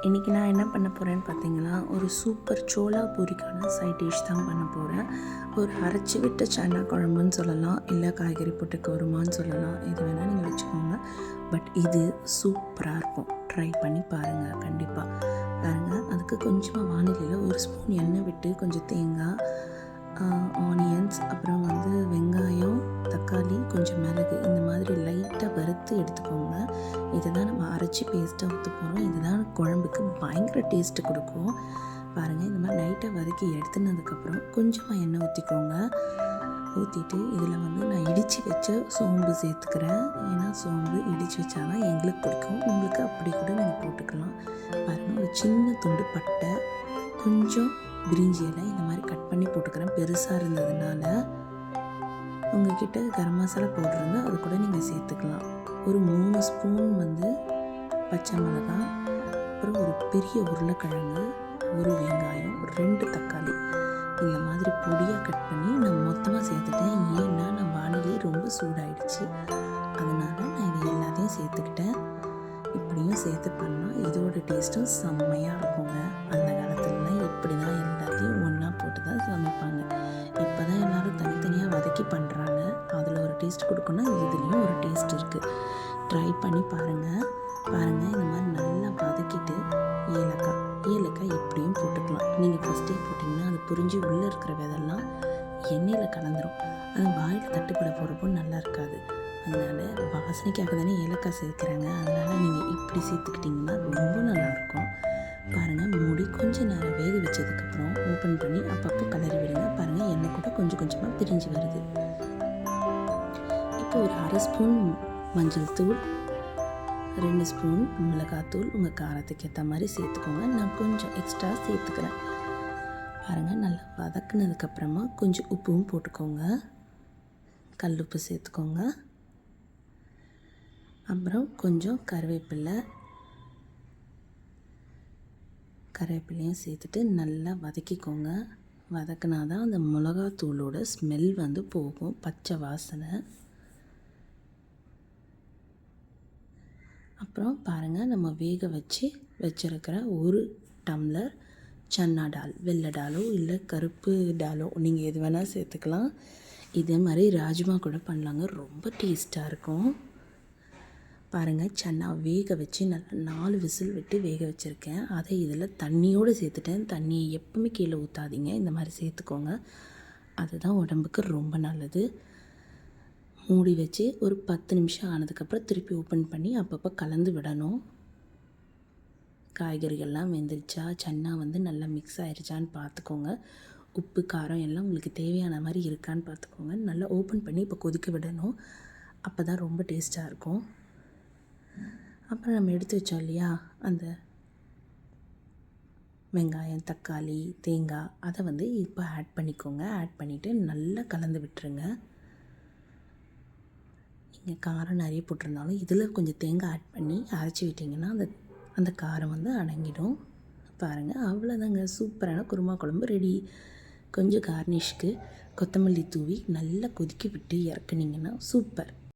இன்றைக்கி நான் என்ன பண்ண போகிறேன்னு பார்த்தீங்கன்னா, ஒரு சூப்பர் சோளா பூரிக்கான சைட் டிஷ் தான் பண்ண போகிறேன். ஒரு அரைச்சி விட்ட சன்னா குழம்புன்னு சொல்லலாம், இல்லை காய்கறி போட்டு குருமான்னு சொல்லலாம், எது வேணால் நீங்கள் வச்சுக்கோங்க. பட் இது சூப்பராக இருக்கும். ட்ரை பண்ணி பாருங்கள், கண்டிப்பாக பாருங்கள். அதுக்கு கொஞ்சமாக வானிலையில் ஒரு ஸ்பூன் எண்ணெய் விட்டு கொஞ்சம் தேங்காய், ஆனியன்ஸ், அப்புறம் வெங்காயம், தக்காளி, கொஞ்சம் மிளகு, இந்த மாதிரி லைட்டாக வறுத்து எடுத்துக்கோங்க. இதை தான் நம்ம அரைச்சி பேஸ்ட்டாக ஊற்ற போகிறோம். இதுதான் குழம்புக்கு பயங்கர டேஸ்ட்டு கொடுக்கும். பாருங்கள், இந்த மாதிரி லைட்டாக வதக்கி எடுத்துனதுக்கப்புறம் கொஞ்சமாக எண்ணெய் ஊற்றிக்கோங்க. ஊற்றிட்டு இதில் நான் இடித்து வச்ச சோம்பு சேர்த்துக்கிறேன். ஏன்னா சோம்பு இடித்து வச்சா தான் எங்களுக்கு பிடிக்கும். உங்களுக்கு அப்படி கூட நீங்கள் போட்டுக்கலாம். பாருங்கள், ஒரு சின்ன துண்டு பட்டை, கொஞ்சம் பிரிஞ்சி இலை இந்த மாதிரி கட் பண்ணி போட்டுக்கிறேன். பெருசாக இருந்ததுனால உங்கள்கிட்ட கரம் மசாலா பவுடர் இருந்தால் அது கூட நீங்கள் சேர்த்துக்கலாம். ஒரு 3 ஸ்பூன் பச்சை மிளகாய், அப்புறம் ஒரு பெரிய உருளைக்கிழங்கு, ஒரு வெங்காயம், 2 தக்காளி இந்த மாதிரி பொடியாக கட் பண்ணி நான் மொத்தமாக சேர்த்துட்டேன். ஏன்னா நான் வானிலை ரொம்ப சூடாயிடுச்சு, அதனால் நான் இது எல்லாத்தையும் சேர்த்துக்கிட்டேன். இப்படியும் சேர்த்து பண்ணால் இதோட டேஸ்ட்டும் செம்மையாக இருக்குங்க. அந்த காலத்துலலாம் இப்படி தான் எல்லாத்தையும் ஒன்றா போட்டு தான் சமைப்பாங்க. இப்போ தான் எல்லோரும் தனித்தனியாக வதக்கி பண்ணுறாங்க. அதில் ஒரு டேஸ்ட் கொடுக்கணும், இதுலேயும் ஒரு டேஸ்ட் இருக்குது. ட்ரை பண்ணி பாருங்கள். இந்த மாதிரி நல்லா வதக்கிட்டு ஏலக்காய் எப்படியும் போட்டுக்கலாம். நீங்கள் ஃபஸ்ட்டே போட்டிங்கன்னா அது புரிஞ்சு உள்ளே இருக்கிற விதெல்லாம் எண்ணெயில் கலந்துரும். அது வாயில் தட்டுப்பட போகிறப்போ நல்லா இருக்காது. அதனால் வாசனைக்காக தானே ஏலக்காய் சேர்க்குறாங்க. அதனால் நீங்கள் இப்படி சேர்த்துக்கிட்டிங்கன்னா ரொம்ப நல்லாயிருக்கும். பாருங்கள், மூடி கொஞ்சம் நேரம் வேக வச்சதுக்கப்புறம் ஓப்பன் பண்ணி அப்பப்போ கலரி விடுங்க. பாருங்கள், எண்ணெய் கூட கொஞ்சம் கொஞ்சமாக பிரிஞ்சு வருது. இப்போ ஒரு 1/2 ஸ்பூன் மஞ்சள் தூள், 2 ஸ்பூன் மிளகாத்தூள், உங்கள் காரத்துக்கு ஏற்ற மாதிரி சேர்த்துக்கோங்க. நான் கொஞ்சம் எக்ஸ்ட்ரா சேர்த்துக்கிறேன். பாருங்கள், நல்லா வதக்குனதுக்கப்புறமா கொஞ்சம் உப்பும் போட்டுக்கோங்க. கல் உப்பு சேர்த்துக்கோங்க. அப்புறம் கொஞ்சம் கருவேப்பிலையும் சேர்த்துட்டு நல்லா வதக்கிக்கோங்க. வதக்கினா தான் அந்த மிளகாத்தூளோட ஸ்மெல் போகும், பச்சை வாசனை. அப்புறம் பாருங்கள், நம்ம வேக வச்சுருக்கிற 1 டம்ளர் சன்னா டால், வெள்ளை டாலோ இல்லை கருப்பு டாலோ நீங்கள் எது வேணால் சேர்த்துக்கலாம். இதே மாதிரி ராஜ்மா கூட பண்ணலாங்க, ரொம்ப டேஸ்ட்டாக இருக்கும். பாருங்கள், சன்னா வேக வச்சு நல்லா 4 விசில் விட்டு வேக வச்சுருக்கேன். அதை இதில் தண்ணியோடு சேர்த்துட்டேன். தண்ணியை எப்பவுமே கீழே ஊற்றாதீங்க, இந்த மாதிரி சேர்த்துக்கோங்க. அதுதான் உடம்புக்கு ரொம்ப நல்லது. மூடி வச்சு ஒரு 10 நிமிஷம் ஆனதுக்கப்புறம் திருப்பி ஓப்பன் பண்ணி அப்பப்போ கலந்து விடணும். காய்கறிகள்லாம் வெந்துருச்சா, சன்னா நல்லா மிக்ஸ் ஆயிடுச்சான்னு பார்த்துக்கோங்க. உப்பு காரம் எல்லாம் உங்களுக்கு தேவையான மாதிரி இருக்கான்னு பார்த்துக்கோங்க. நல்லா ஓப்பன் பண்ணி இப்போ கொதிக்க விடணும். அப்போ தான் ரொம்ப டேஸ்ட்டாக இருக்கும். அப்புறம் நம்ம எடுத்து வச்சோம் இல்லையா, அந்த வெங்காயம், தக்காளி, தேங்காய், அதை இப்போ ஆட் பண்ணிக்கோங்க. ஆட் பண்ணிவிட்டு நல்லா கலந்து விட்டுருங்க. நீங்கள் காரம் நிறைய போட்டிருந்தாலும் இதில் கொஞ்சம் தேங்காய் ஆட் பண்ணி அரைச்சி விட்டிங்கன்னா அந்த காரம் அடங்கிடும். பாருங்கள், அவ்வளோதாங்க, சூப்பரான குருமா குழம்பு ரெடி. கொஞ்சம் கார்னிஷ்க்கு கொத்தமல்லி தூவி நல்லா கொதிக்க விட்டு இறக்குனிங்கன்னா சூப்பர்.